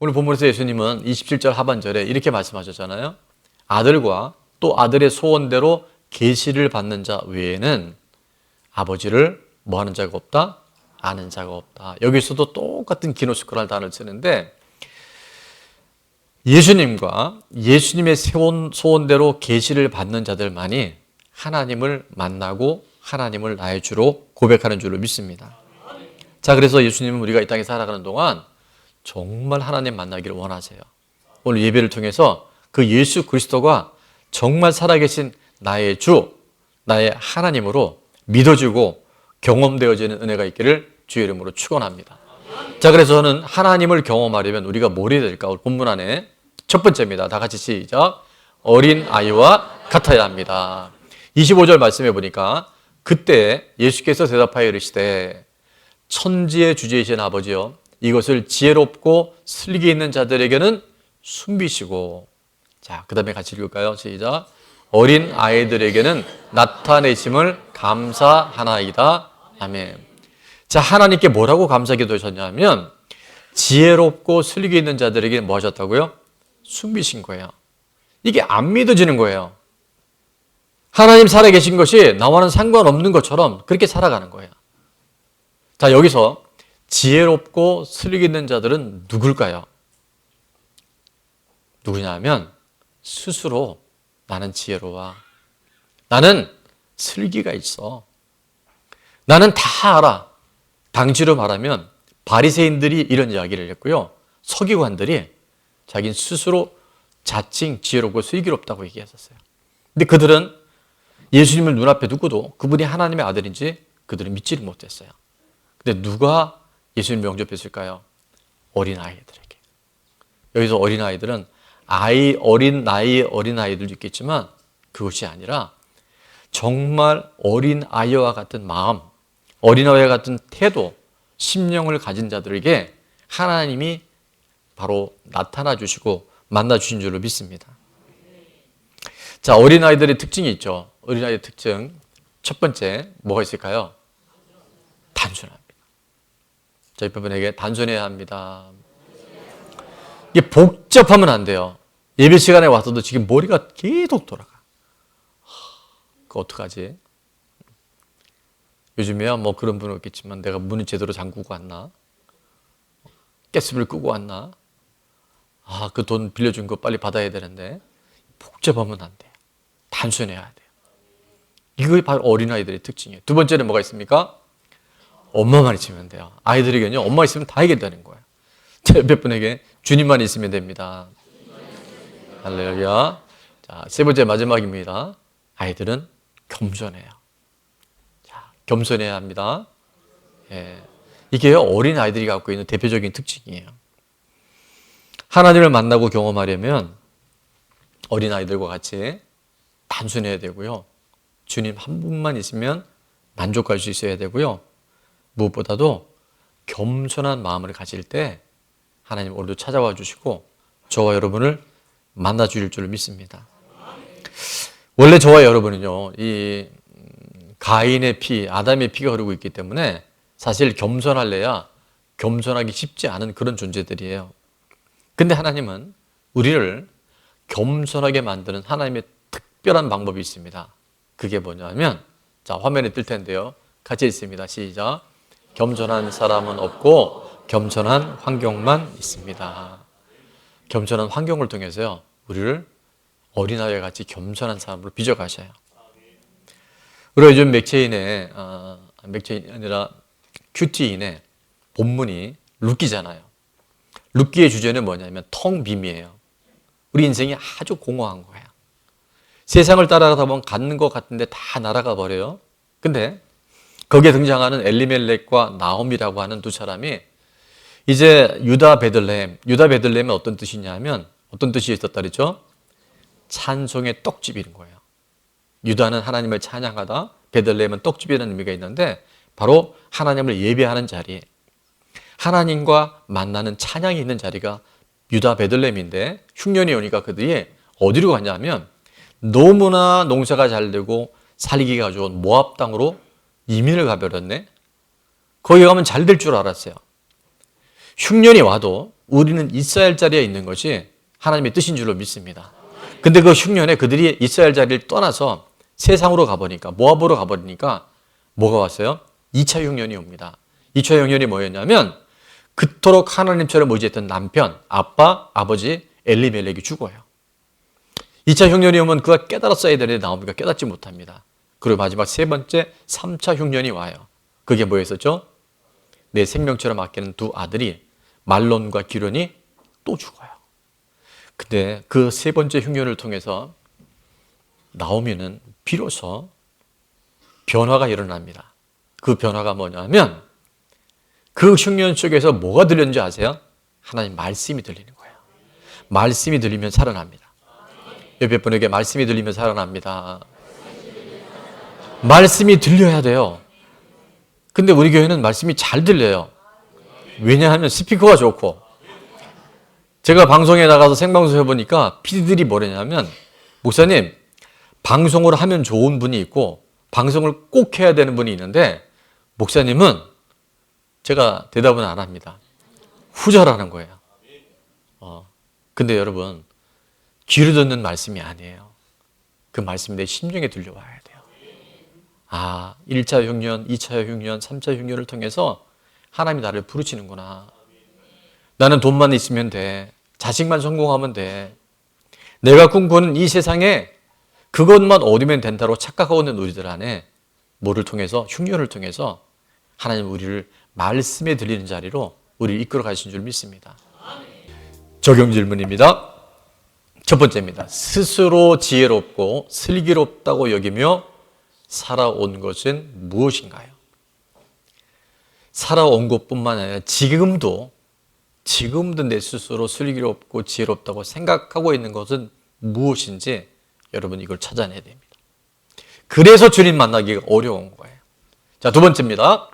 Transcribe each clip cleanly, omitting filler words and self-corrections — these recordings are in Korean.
오늘 본문에서 예수님은 27절 하반절에 이렇게 말씀하셨잖아요. 아들과 또 아들의 소원대로 계시를 받는 자 외에는 아버지를 뭐 하는 자가 없다? 아는 자가 없다. 여기서도 똑같은 기노스코라는 단어를 쓰는데 예수님과 예수님의 소원대로 계시를 받는 자들만이 하나님을 만나고 하나님을 나의 주로 고백하는 줄로 믿습니다. 자, 그래서 예수님은 우리가 이 땅에 살아가는 동안 정말 하나님 만나기를 원하세요. 오늘 예배를 통해서 그 예수 그리스도가 정말 살아계신 나의 주, 나의 하나님으로 믿어지고 경험되어지는 은혜가 있기를 주의 이름으로 축원합니다. 자, 그래서 저는 하나님을 경험하려면 우리가 뭘 해야 될까? 오늘 본문 안에 첫 번째입니다. 다 같이 시작. 어린 아이와 같아야 합니다. 25절 말씀해 보니까 그때 예수께서 대답하여 이르시되 천지의 주제이신 아버지여 이것을 지혜롭고 슬기 있는 자들에게는 숨기시고, 자, 그 다음에 같이 읽을까요? 시작. 어린 아이들에게는 나타내심을 감사하나이다. 아멘. 자, 하나님께 뭐라고 감사 기도하셨냐면 지혜롭고 슬기 있는 자들에게 뭐 하셨다고요? 숨기신 거예요. 이게 안 믿어지는 거예요. 하나님 살아계신 것이 나와는 상관없는 것처럼 그렇게 살아가는 거예요. 자, 여기서 지혜롭고 슬기 있는 자들은 누굴까요? 누구냐 하면 스스로 나는 지혜로워. 나는 슬기가 있어. 나는 다 알아. 당시로 말하면 바리새인들이 이런 이야기를 했고요. 서기관들이 자기는 스스로 자칭 지혜롭고 슬기롭다고 얘기했었어요. 근데 그들은 예수님을 눈앞에 두고도 그분이 하나님의 아들인지 그들은 믿지를 못했어요. 근데 누가 예수님을 영접했을까요? 어린아이들에게. 여기서 어린아이들은 어린 나이의 어린아이들도 있겠지만 그것이 아니라 정말 어린아이와 같은 마음, 어린아이와 같은 태도, 심령을 가진 자들에게 하나님이 바로 나타나 주시고 만나 주신 줄로 믿습니다. 자, 어린아이들의 특징이 있죠. 어린아이의 특징 첫 번째 뭐가 있을까요? 단순합니다. 자, 여러분에게 단순해야 합니다. 이게 복잡하면 안 돼요. 예배 시간에 와서도 지금 머리가 계속 돌아가. 그거 어떡하지? 요즘에야 뭐 그런 분은 없겠지만 내가 문을 제대로 잠그고 왔나? 가스불을 끄고 왔나? 아, 그 돈 빌려준 거 빨리 받아야 되는데. 복잡하면 안 돼요. 단순해야 돼요. 이게 바로 어린아이들의 특징이에요. 두 번째는 뭐가 있습니까? 엄마만 있으면 돼요. 아이들에게는요, 엄마 있으면 다 해결되는 거예요. 제 옆에 분에게 주님만 있으면 됩니다. 할렐루야. 자, 세 번째 마지막입니다. 아이들은 겸손해요. 자, 겸손해야 합니다. 예. 이게 어린 아이들이 갖고 있는 대표적인 특징이에요. 하나님을 만나고 경험하려면 어린 아이들과 같이 단순해야 되고요. 주님 한 분만 있으면 만족할 수 있어야 되고요. 무엇보다도 겸손한 마음을 가질 때 하나님 오늘도 찾아와 주시고 저와 여러분을 만나 주실 줄 믿습니다. 원래 저와 여러분은요, 이 가인의 피, 아담의 피가 흐르고 있기 때문에 사실 겸손할래야 겸손하기 쉽지 않은 그런 존재들이에요. 근데 하나님은 우리를 겸손하게 만드는 하나님의 특별한 방법이 있습니다. 그게 뭐냐면, 자, 화면에 뜰 텐데요. 같이 읽습니다. 시작. 겸손한 사람은 없고 겸손한 환경만 있습니다. 겸손한 환경을 통해서요, 우리를 어린아이와 같이 겸손한 사람으로 빚어가셔요. 우리가 요즘 맥체인이 아니라 큐티인의 본문이 룻기잖아요. 룻기의 주제는 뭐냐면 텅 빔이에요. 우리 인생이 아주 공허한 거예요. 세상을 따라가다 보면 갖는 것 같은데 다 날아가 버려요. 근데 거기에 등장하는 엘리멜렉과 나홈이라고 하는 두 사람이 이제 유다 베들레헴은 어떤 뜻이냐면 어떤 뜻이 있었다 그랬죠? 찬송의 떡집인 거예요. 유다는 하나님을 찬양하다, 베들레헴은 떡집이라는 의미가 있는데 바로 하나님을 예배하는 자리, 하나님과 만나는 찬양이 있는 자리가 유다 베들레헴인데 흉년이 오니까 그들이 어디로 가냐면 너무나 농사가 잘 되고 살기가 좋은 모압 땅으로 이민을 가버렸네. 거기 가면 잘 될 줄 알았어요. 흉년이 와도 우리는 있어야 할 자리에 있는 것이 하나님의 뜻인 줄로 믿습니다. 근데 그 흉년에 그들이 있어야 할 자리를 떠나서 세상으로 가버리니까, 모압으로 가버리니까 뭐가 왔어요? 2차 흉년이 옵니다. 2차 흉년이 뭐였냐면 그토록 하나님처럼 의지했던 남편, 아빠, 아버지 엘리멜렉이 죽어요. 2차 흉년이 오면 그가 깨달았어야 되는데 나오니까 깨닫지 못합니다. 그리고 마지막 세 번째 3차 흉년이 와요. 그게 뭐였었죠? 내 생명처럼 아끼는 두 아들이 말론과 기련이 또 죽어요. 근데 그 세 번째 흉년을 통해서 나오미는 비로소 변화가 일어납니다. 그 변화가 뭐냐면 그 흉년 속에서 뭐가 들렸는지 아세요? 하나님 말씀이 들리는 거예요. 말씀이 들리면 살아납니다. 옆에 분에게 말씀이 들리면 살아납니다. 말씀이 들려야 돼요. 근데 우리 교회는 말씀이 잘 들려요. 왜냐하면 스피커가 좋고, 제가 방송에 나가서 생방송 해보니까 PD들이 뭐라냐면, 목사님 방송을 하면 좋은 분이 있고 방송을 꼭 해야 되는 분이 있는데 목사님은 제가 대답은 안 합니다. 후절하는 거예요. 근데 여러분, 귀로 듣는 말씀이 아니에요. 그 말씀이 내 심령에 들려와야 돼요. 1차 흉년, 2차 흉년, 3차 흉년을 통해서 하나님이 나를 부르시는구나. 나는 돈만 있으면 돼. 자식만 성공하면 돼. 내가 꿈꾸는 이 세상에 그것만 얻으면 된다고 착각하고 있는 우리들 안에 뭐를 통해서, 흉년을 통해서 하나님 우리를 말씀에 들리는 자리로 우리를 이끌어 가신 줄 믿습니다. 적용 질문입니다. 첫 번째입니다. 스스로 지혜롭고 슬기롭다고 여기며 살아온 것은 무엇인가요? 살아온 것뿐만 아니라 지금도 내 스스로 슬기롭고 지혜롭다고 생각하고 있는 것은 무엇인지 여러분 이걸 찾아내야 됩니다. 그래서 주님 만나기가 어려운 거예요. 자, 두 번째입니다.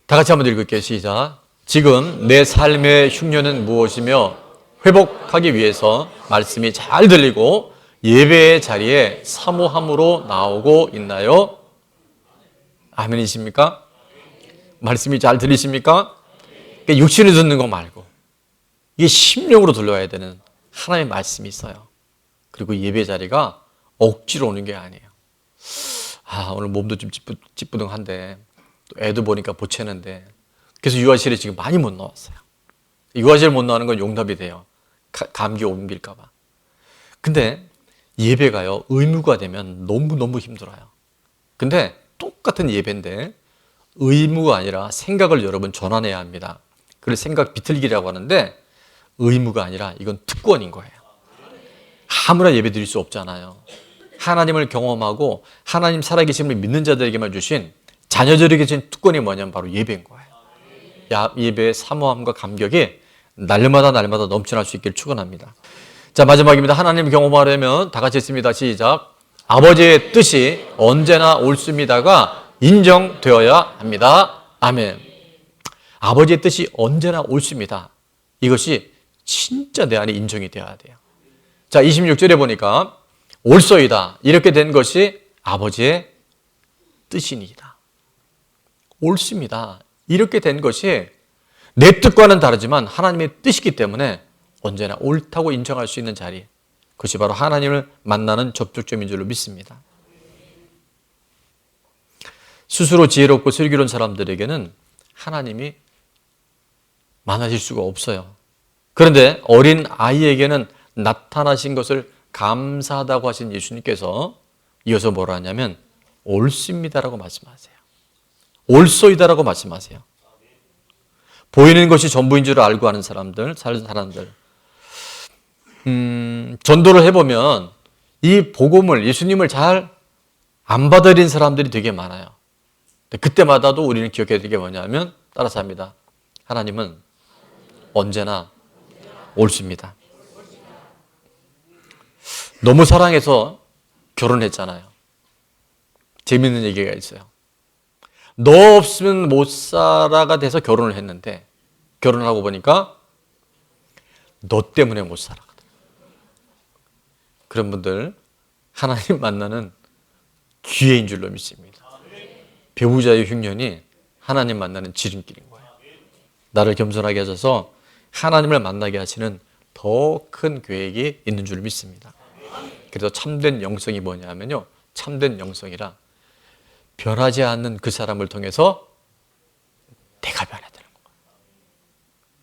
다 같이 한번 읽을게요. 시작. 지금 내 삶의 흉년은 무엇이며 회복하기 위해서 말씀이 잘 들리고 예배의 자리에 사모함으로 나오고 있나요? 아멘이십니까? 말씀이 잘 들리십니까? 육신을 듣는 거 말고 이게 심령으로 들려야 되는 하나님의 말씀이 있어요. 그리고 예배 자리가 억지로 오는 게 아니에요. 오늘 몸도 좀 찌뿌둥한데 또 애도 보니까 보채는데 그래서 유아실에 지금 많이 못 나왔어요. 유아실 못 나오는 건 용납이 돼요. 감기 옮길까 봐. 근데 예배가요, 의무가 되면 너무너무 힘들어요. 근데 똑같은 예배인데 의무가 아니라 생각을 여러분 전환해야 합니다. 그래서 생각 비틀기라고 하는데 의무가 아니라 이건 특권인 거예요. 아무나 예배 드릴 수 없잖아요. 하나님을 경험하고 하나님 살아계심을 믿는 자들에게만 주신, 자녀들에게 주신 특권이 뭐냐면 바로 예배인 거예요. 예배의 사모함과 감격이 날마다 넘쳐날 수 있기를 축원합니다. 자, 마지막입니다. 하나님 경험하려면 다 같이 했습니다. 시작. 아버지의 뜻이 언제나 옳습니다가 인정되어야 합니다. 아멘. 아버지의 뜻이 언제나 옳습니다. 이것이 진짜 내 안에 인정이 되어야 돼요. 자, 26절에 보니까 옳소이다. 이렇게 된 것이 아버지의 뜻이니이다. 옳습니다. 이렇게 된 것이 내 뜻과는 다르지만 하나님의 뜻이기 때문에 언제나 옳다고 인정할 수 있는 자리, 그것이 바로 하나님을 만나는 접촉점인 줄로 믿습니다. 스스로 지혜롭고 슬기로운 사람들에게는 하나님이 만나실 수가 없어요. 그런데 어린 아이에게는 나타나신 것을 감사하다고 하신 예수님께서 이어서 뭐라 하냐면 옳습니다라고 말씀하세요. 옳소이다라고 말씀하세요. 보이는 것이 전부인 줄 알고 하는 사람들, 전도를 해보면 이 복음을, 예수님을 잘 안 받아들인 사람들이 되게 많아요. 그때마다도 우리는 기억해야 될 게 뭐냐면 따라서 합니다. 하나님은 언제나 옳습니다. 너무 사랑해서 결혼했잖아요. 재밌는 얘기가 있어요. 너 없으면 못 살아가 돼서 결혼을 했는데 결혼을 하고 보니까 너 때문에 못 살아. 그런 분들 하나님 만나는 기회인 줄로 믿습니다. 배우자의 흉년이 하나님 만나는 지름길인 거예요. 나를 겸손하게 하셔서 하나님을 만나게 하시는 더 큰 계획이 있는 줄 믿습니다. 그래서 참된 영성이 뭐냐면요, 참된 영성이라 변하지 않는 그 사람을 통해서 내가 변해야 되는 거예요.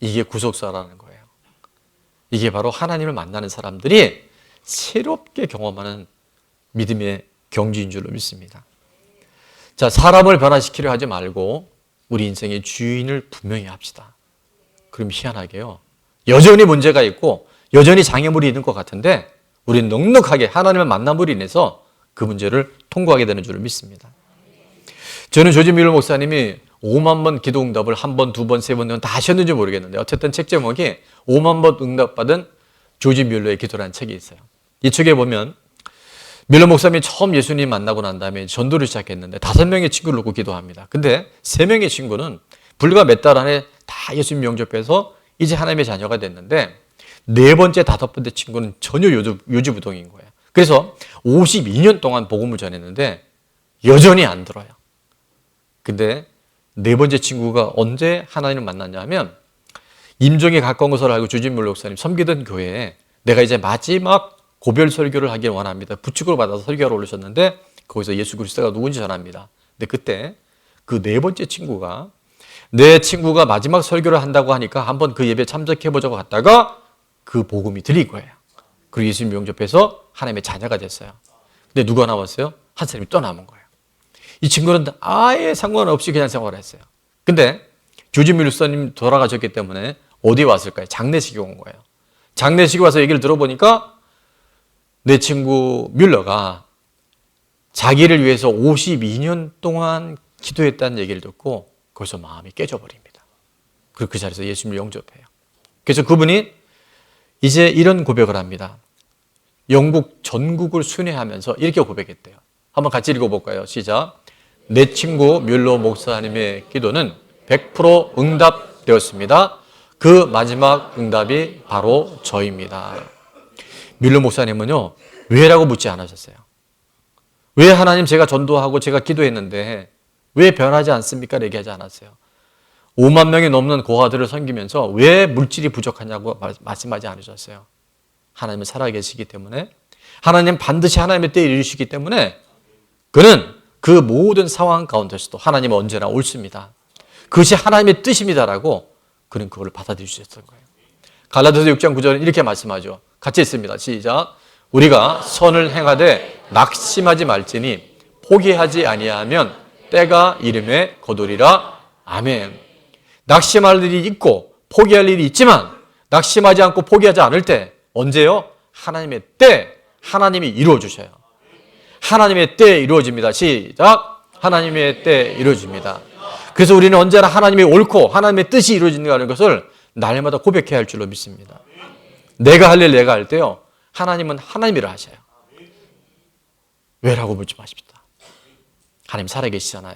이게 구속사라는 거예요. 이게 바로 하나님을 만나는 사람들이 새롭게 경험하는 믿음의 경지인 줄로 믿습니다. 자, 사람을 변화시키려 하지 말고 우리 인생의 주인을 분명히 합시다. 그럼 희한하게요, 여전히 문제가 있고 여전히 장애물이 있는 것 같은데 우리는 넉넉하게 하나님을 만남으로 인해서 그 문제를 통과하게 되는 줄을 믿습니다. 저는 조지 뮬러 목사님이 5만 번 기도 응답을 한 번, 두 번, 세 번 다 하셨는지 모르겠는데 어쨌든 책 제목이 5만 번 응답받은 조지 뮬러의 기도라는 책이 있어요. 이 책에 보면 뮬러 목사님이 처음 예수님 만나고 난 다음에 전도를 시작했는데 5명의 친구를 놓고 기도합니다. 근데 3명의 친구는 불과 몇 달 안에 다 예수님 영접해서 이제 하나님의 자녀가 됐는데 4번째, 5번째 친구는 전혀 요지부동인 거예요. 그래서 52년 동안 복음을 전했는데 여전히 안 들어요. 근데 4번째 친구가 언제 하나님을 만났냐 하면 임종에 가까운 것을 알고 조지 뮬러 목사님 섬기던 교회에 내가 이제 마지막 고별 설교를 하길 원합니다. 부축을 받아서 설교를 올리셨는데 거기서 예수 그리스도가 누군지 전합니다. 근데 그때 그 4번째 친구가 내 친구가 마지막 설교를 한다고 하니까 한번 그 예배에 참석해보자고 갔다가 그 복음이 들린 거예요. 그리고 예수님 영접해서 하나님의 자녀가 됐어요. 근데 누가 남았어요? 한 사람이 또 남은 거예요. 이 친구는 아예 상관없이 그냥 생활을 했어요. 근데 조지 뮬러 목사님 돌아가셨기 때문에 어디 왔을까요? 장례식에 온 거예요. 장례식에 와서 얘기를 들어보니까 내 친구 뮬러가 자기를 위해서 52년 동안 기도했다는 얘기를 듣고 거기서 마음이 깨져버립니다. 그리고 그 자리에서 예수님을 영접해요. 그래서 그분이 이제 이런 고백을 합니다. 영국 전국을 순회하면서 이렇게 고백했대요. 한번 같이 읽어볼까요? 시작. 내 친구 뮬러 목사님의 기도는 100% 응답되었습니다. 그 마지막 응답이 바로 저입니다. 뮬러 목사님은요, 왜라고 묻지 않으셨어요. 왜 하나님 제가 전도하고 제가 기도했는데 왜 변하지 않습니까? 얘기하지 않았어요. 5만 명이 넘는 고아들을 섬기면서 왜 물질이 부족하냐고 말씀하지 않으셨어요. 하나님은 살아계시기 때문에, 하나님 반드시 하나님의 때에 이르시기 때문에 그는 그 모든 상황 가운데서도 하나님은 언제나 옳습니다. 그것이 하나님의 뜻입니다라고 그는 그걸 받아들이셨던 거예요. 갈라디아서 6장 9절은 이렇게 말씀하죠. 같이 읽습니다. 시작. 우리가 선을 행하되 낙심하지 말지니 포기하지 아니하면 때가 이름에 거두리라. 아멘. 낙심할 일이 있고 포기할 일이 있지만 낙심하지 않고 포기하지 않을 때 언제요? 하나님의 때, 하나님이 이루어 주셔요. 하나님의 때에 이루어집니다. 시작. 하나님의 때에 이루어집니다. 그래서 우리는 언제나 하나님이 옳고 하나님의 뜻이 이루어진다는 것을 날마다 고백해야 할 줄로 믿습니다. 내가 할 일 내가 할 때요, 하나님은 하나님이라 하셔요. 왜라고 묻지 마십시다. 하나님 살아계시잖아요.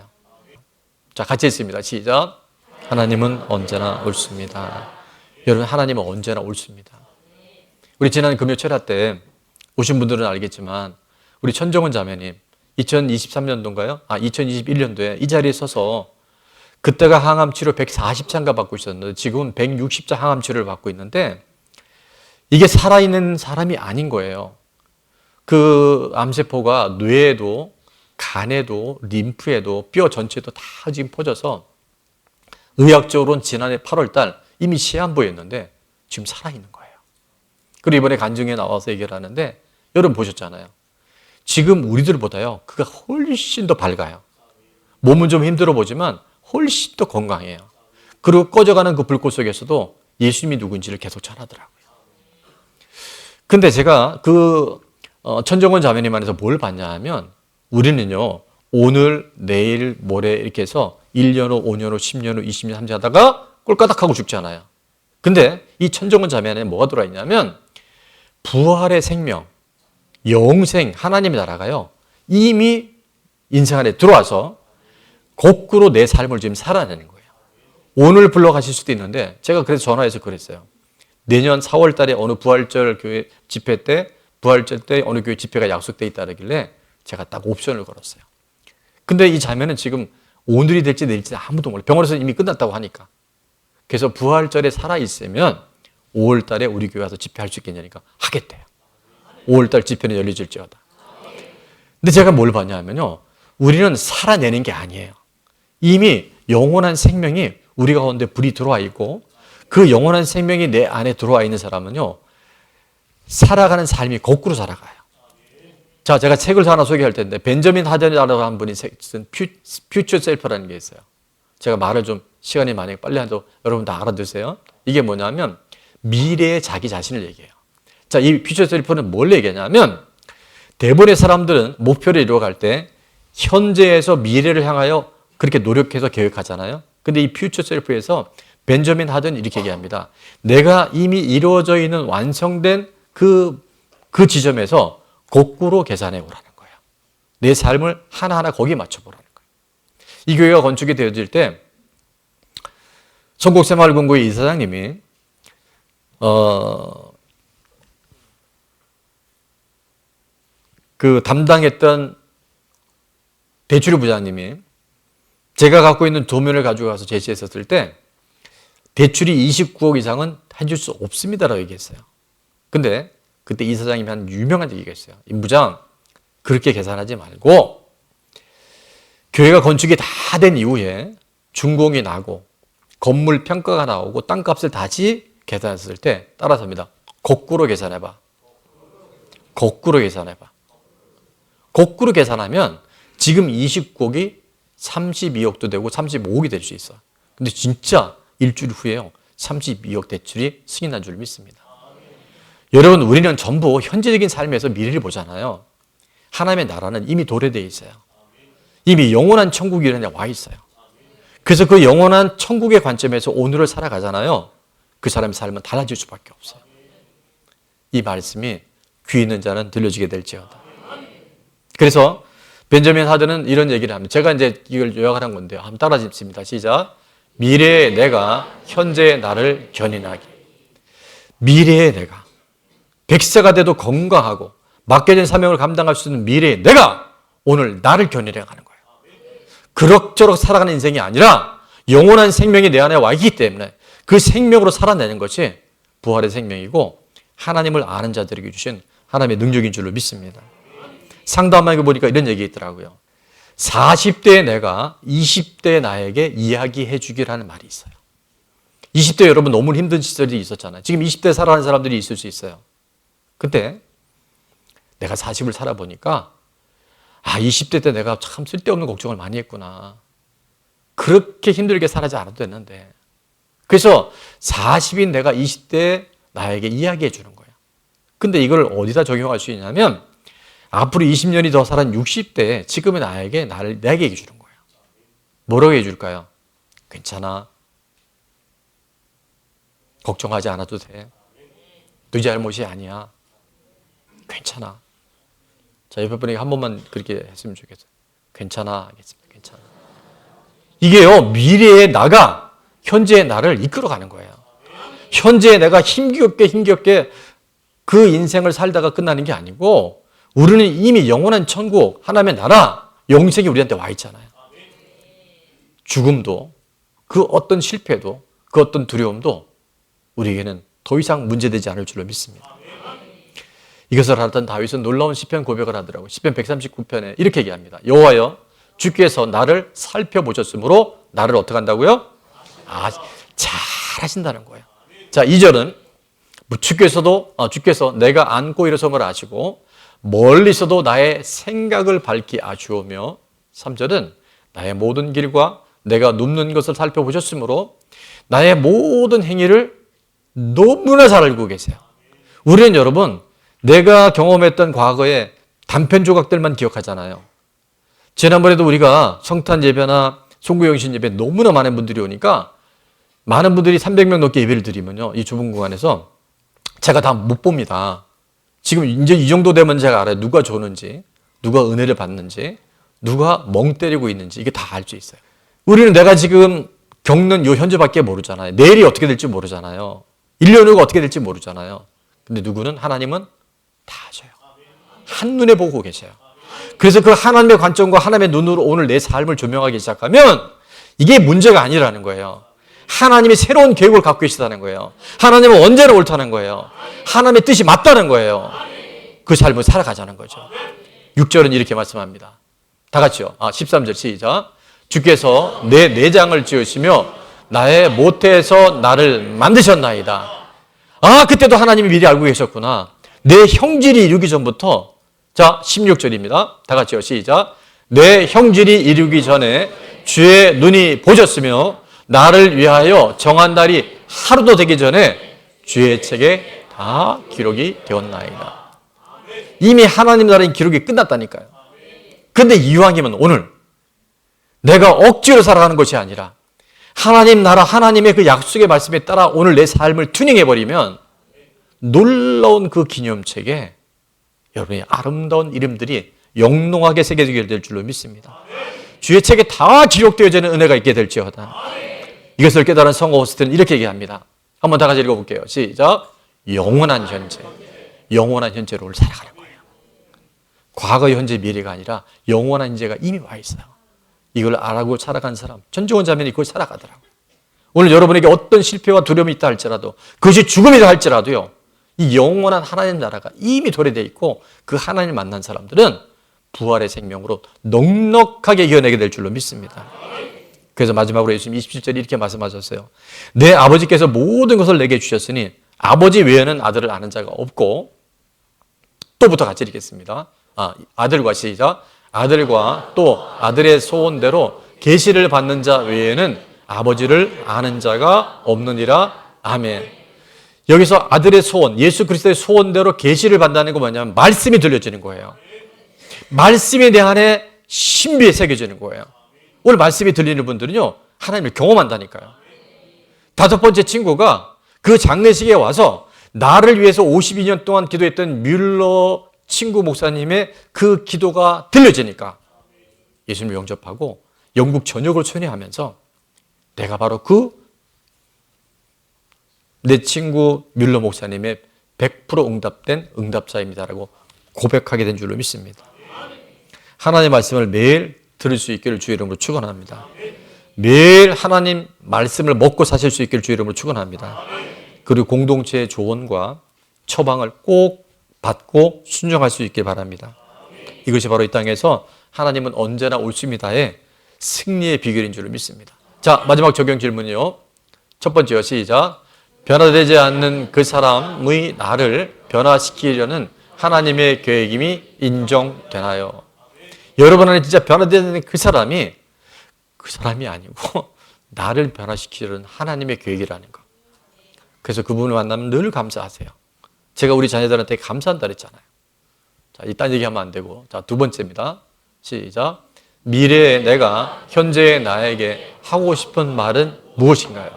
자, 같이 읽습니다. 시작. 하나님은 언제나 옳습니다. 여러분, 하나님은 언제나 옳습니다. 우리 지난 금요 철야 때 오신 분들은 알겠지만 우리 천정원 자매님 2023년도인가요? 2021년도에 이 자리에 서서 그때가 항암 치료 140차인가 받고 있었는데 지금은 160차 항암 치료를 받고 있는데 이게 살아있는 사람이 아닌 거예요. 그 암세포가 뇌에도 간에도 림프에도 뼈 전체도 다 지금 퍼져서 의학적으로는 지난해 8월 달 이미 시한부였는데 지금 살아있는 거예요. 그리고 이번에 간증에 나와서 얘기를 하는데 여러분 보셨잖아요. 지금 우리들보다요, 그가 훨씬 더 밝아요. 몸은 좀 힘들어 보지만 훨씬 더 건강해요. 그리고 꺼져가는 그 불꽃 속에서도 예수님이 누군지를 계속 전하더라고요. 근데 제가 그 천정원 자매님 안에서 뭘 봤냐 하면 우리는요, 오늘, 내일, 모레 이렇게 해서 1년 후, 5년 후, 10년 후, 20년, 30년 하다가 꼴까닥하고 죽잖아요. 근데 이 천정원 자매 안에 뭐가 들어있냐면 부활의 생명, 영생, 하나님의 나라가요, 이미 인생 안에 들어와서 거꾸로 내 삶을 지금 살아내는 거예요. 오늘 불러가실 수도 있는데 제가 그래서 전화해서 그랬어요. 내년 4월 달에 어느 부활절 교회 집회 때, 부활절 때 어느 교회 집회가 약속돼 있다길래 제가 딱 옵션을 걸었어요. 근데 이 자매는 지금 오늘이 될지 내일지 아무도 몰라요. 병원에서 이미 끝났다고 하니까. 그래서 부활절에 살아있으면 5월 달에 우리 교회 와서 집회할 수 있겠냐니까 하겠대요. 5월 달 집회는 열려질지어다. 근데 제가 뭘 봤냐면요. 우리는 살아내는 게 아니에요. 이미 영원한 생명이 우리 가운데 불이 들어와 있고 그 영원한 생명이 내 안에 들어와 있는 사람은요. 살아가는 삶이 거꾸로 살아가요. 자, 제가 책을 하나 소개할 텐데 벤저민 하든이라고 한 분이 쓴 퓨처 셀프라는 게 있어요. 제가 말을 좀 시간이 많이 빨리 해도 여러분 다 알아두세요. 이게 뭐냐면 미래의 자기 자신을 얘기해요. 자, 이 퓨처 셀프는 뭘 얘기하냐면 대부분의 사람들은 목표를 이루어갈 때 현재에서 미래를 향하여 그렇게 노력해서 계획하잖아요. 근데 이 퓨처 셀프에서 벤저민 하든 이렇게 얘기합니다. 내가 이미 이루어져 있는 완성된 그 지점에서 거꾸로 계산해 보라는 거예요. 내 삶을 하나하나 거기에 맞춰보라는 거예요. 이 교회가 건축이 되어질 때 성곡새마을금고의 이사장님이 그 담당했던 대출이 부장님이 제가 갖고 있는 도면을 가지고 가서 제시했었을 때 대출이 29억 이상은 해줄 수 없습니다라고 얘기했어요. 근데 그때 이사장님이 한 유명한 얘기가 있어요. 임 부장 그렇게 계산하지 말고 교회가 건축이 다 된 이후에 준공이 나고 건물 평가가 나오고 땅값을 다시 계산했을 때 따라서입니다. 거꾸로 계산해봐. 거꾸로 계산해봐. 거꾸로 계산하면 지금 29억이 32억도 되고 35억이 될 수 있어. 근데 진짜 일주일 후에요. 32억 대출이 승인난 줄 믿습니다. 여러분 우리는 전부 현재적인 삶에서 미래를 보잖아요. 하나님의 나라는 이미 도래되어 있어요. 이미 영원한 천국이라는 데 와 있어요. 그래서 그 영원한 천국의 관점에서 오늘을 살아가잖아요. 그 사람의 삶은 달라질 수밖에 없어요. 이 말씀이 귀 있는 자는 들려지게 될지어다. 그래서 벤저민 하든은 이런 얘기를 합니다. 제가 이제 이걸 요약을 한 건데요. 한번 따라 읽습니다. 시작. 미래의 내가 현재의 나를 견인하기. 미래의 내가 100세가 돼도 건강하고 맡겨진 사명을 감당할 수 있는 미래의 내가 오늘 나를 견인해 가는 거예요. 그럭저럭 살아가는 인생이 아니라 영원한 생명이 내 안에 와 있기 때문에 그 생명으로 살아내는 것이 부활의 생명이고 하나님을 아는 자들에게 주신 하나님의 능력인 줄로 믿습니다. 상담하게 보니까 이런 얘기 있더라고요. 40대의 내가 20대의 나에게 이야기해 주기라는 말이 있어요. 20대 여러분 너무 힘든 시절이 있었잖아요. 지금 20대 살아가는 사람들이 있을 수 있어요. 근데 내가 40을 살아보니까 20대 때 내가 참 쓸데없는 걱정을 많이 했구나. 그렇게 힘들게 살지 않아도 됐는데. 그래서 40인 내가 20대 나에게 이야기해 주는 거예요. 근데 이걸 어디다 적용할 수 있냐면 앞으로 20년이 더 살아는 60대에 지금의 나에게 내게 얘기해 주는 거예요. 뭐라고 얘기해 줄까요? 괜찮아. 걱정하지 않아도 돼. 네 잘못이 아니야. 괜찮아. 자, 옆에 분에게 한 번만 그렇게 했으면 좋겠어요. 괜찮아. 하겠습니다. 괜찮아. 이게요, 미래의 나가 현재의 나를 이끌어가는 거예요. 현재의 내가 힘겹게 그 인생을 살다가 끝나는 게 아니고 우리는 이미 영원한 천국, 하나님의 나라, 영생이 우리한테 와 있잖아요. 죽음도, 그 어떤 실패도, 그 어떤 두려움도 우리에게는 더 이상 문제되지 않을 줄로 믿습니다. 이것을 알았던 다윗은 놀라운 시편 고백을 하더라고요. 시편 139편에 이렇게 얘기합니다. 여호와여, 주께서 나를 살펴보셨으므로 나를 어떻게 한다고요? 잘 하신다는 거예요. 자, 2절은 주께서 내가 안고 일어섬을 아시고 멀리서도 나의 생각을 밝히 아시오며 3절은 나의 모든 길과 내가 눕는 것을 살펴보셨으므로 나의 모든 행위를 너무나 잘 알고 계세요. 우리는 여러분 내가 경험했던 과거의 단편 조각들만 기억하잖아요. 지난번에도 우리가 성탄 예배나 송구영신 예배 너무나 많은 분들이 오니까 많은 분들이 300명 넘게 예배를 드리면요. 이 좁은 공간에서 제가 다 못 봅니다. 지금 이제 이 정도 되면 제가 알아요. 누가 조는지, 누가 은혜를 받는지, 누가 멍 때리고 있는지 이게 다 알 수 있어요. 우리는 내가 지금 겪는 요 현재밖에 모르잖아요. 내일이 어떻게 될지 모르잖아요. 1년 후가 어떻게 될지 모르잖아요. 근데 누구는 하나님은 다 아셔요. 한눈에 보고 계세요. 그래서 그 하나님의 관점과 하나님의 눈으로 오늘 내 삶을 조명하기 시작하면 이게 문제가 아니라는 거예요. 하나님이 새로운 계획을 갖고 계시다는 거예요. 하나님은 언제나 옳다는 거예요. 하나님의 뜻이 맞다는 거예요. 그 삶을 살아가자는 거죠. 6절은 이렇게 말씀합니다. 다 같이요. 13절 시작. 주께서 내 내장을 지으시며 나의 모태에서 나를 만드셨나이다. 그때도 하나님이 미리 알고 계셨구나. 내 형질이 이루기 전부터. 자, 16절입니다. 다 같이요. 시작. 내 형질이 이루기 전에 주의 눈이 보셨으며 나를 위하여 정한 날이 하루도 되기 전에 주의 책에 다 기록이 되었나이다. 이미 하나님 나라의 기록이 끝났다니까요. 그런데 이왕이면 오늘 내가 억지로 살아가는 것이 아니라 하나님 나라, 하나님의 그 약속의 말씀에 따라 오늘 내 삶을 튜닝해버리면 놀라운 그 기념책에 여러분의 아름다운 이름들이 영롱하게 새겨지게 될 줄로 믿습니다. 주의 책에 다 기록되어지는 은혜가 있게 될지어다. 이것을 깨달은 성호 호스트는 이렇게 얘기합니다. 한번 다 같이 읽어볼게요. 시작. 영원한 현재. 영원한 현재로 살아가는 거예요. 과거, 현재, 미래가 아니라 영원한 현재가 이미 와 있어요. 이걸 알고 살아간 사람, 전종원 자매는 그걸 살아가더라고요. 오늘 여러분에게 어떤 실패와 두려움이 있다 할지라도, 그것이 죽음이다 할지라도요, 이 영원한 하나님 나라가 이미 도래되어 있고 그 하나님을 만난 사람들은 부활의 생명으로 넉넉하게 이겨내게 될 줄로 믿습니다. 그래서 마지막으로 예수님 27절에 이렇게 말씀하셨어요. 내 아버지께서 모든 것을 내게 주셨으니 아버지 외에는 아들을 아는 자가 없고, 또부터 같이 읽겠습니다. 아들과 시작. 아들과 또 아들의 소원대로 계시를 받는 자 외에는 아버지를 아는 자가 없느니라. 아멘. 여기서 아들의 소원, 예수 그리스도의 소원대로 계시를 받는다는 건 뭐냐면 말씀이 들려지는 거예요. 말씀이 내 안에 신비에 새겨지는 거예요. 오늘 말씀이 들리는 분들은요, 하나님을 경험한다니까요. 다섯 번째 친구가 그 장례식에 와서 나를 위해서 52년 동안 기도했던 뮬러 친구 목사님의 그 기도가 들려지니까 예수님을 영접하고 영국 전역을 순회하면서 내가 바로 내 친구 뮬러 목사님의 100% 응답된 응답자입니다라고 고백하게 된 줄로 믿습니다. 하나님의 말씀을 매일 들을 수 있기를 주의 이름으로 축원합니다. 매일 하나님 말씀을 먹고 사실 수 있기를 주의 이름으로 축원합니다. 그리고 공동체의 조언과 처방을 꼭 받고 순종할 수 있길 바랍니다. 이것이 바로 이 땅에서 하나님은 언제나 옳습니다의 승리의 비결인 줄을 믿습니다. 자, 마지막 적용 질문이요. 첫 번째요. 시작. 변화되지 않는 그 사람의 나를 변화시키려는 하나님의 계획임이 인정되나요? 여러분 안에 진짜 변화되는 그 사람이 아니고 나를 변화시키려는 하나님의 계획이라는 것. 그래서 그분을 만나면 늘 감사하세요. 제가 우리 자녀들한테 감사한다 그랬잖아요. 자, 이딴 얘기하면 안 되고. 자, 두 번째입니다. 시작. 미래의 내가 현재의 나에게 하고 싶은 말은 무엇인가요?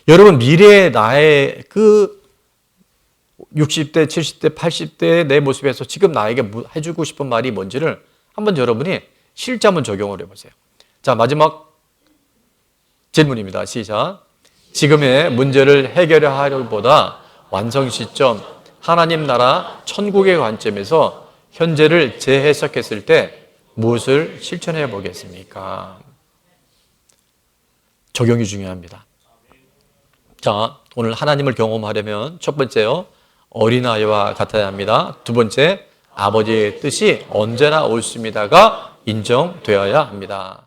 여러분, 미래의 나의 그 60대, 70대, 80대의 내 모습에서 지금 나에게 해주고 싶은 말이 뭔지를 한번 여러분이 실제 한번 적용을 해보세요. 자, 마지막 질문입니다. 시작. 지금의 문제를 해결하려보다 완성 시점, 하나님 나라 천국의 관점에서 현재를 재해석했을 때 무엇을 실천해 보겠습니까? 적용이 중요합니다. 자, 오늘 하나님을 경험하려면 첫 번째요, 어린아이와 같아야 합니다. 두 번째, 아버지의 뜻이 언제나 옳습니다가 인정되어야 합니다.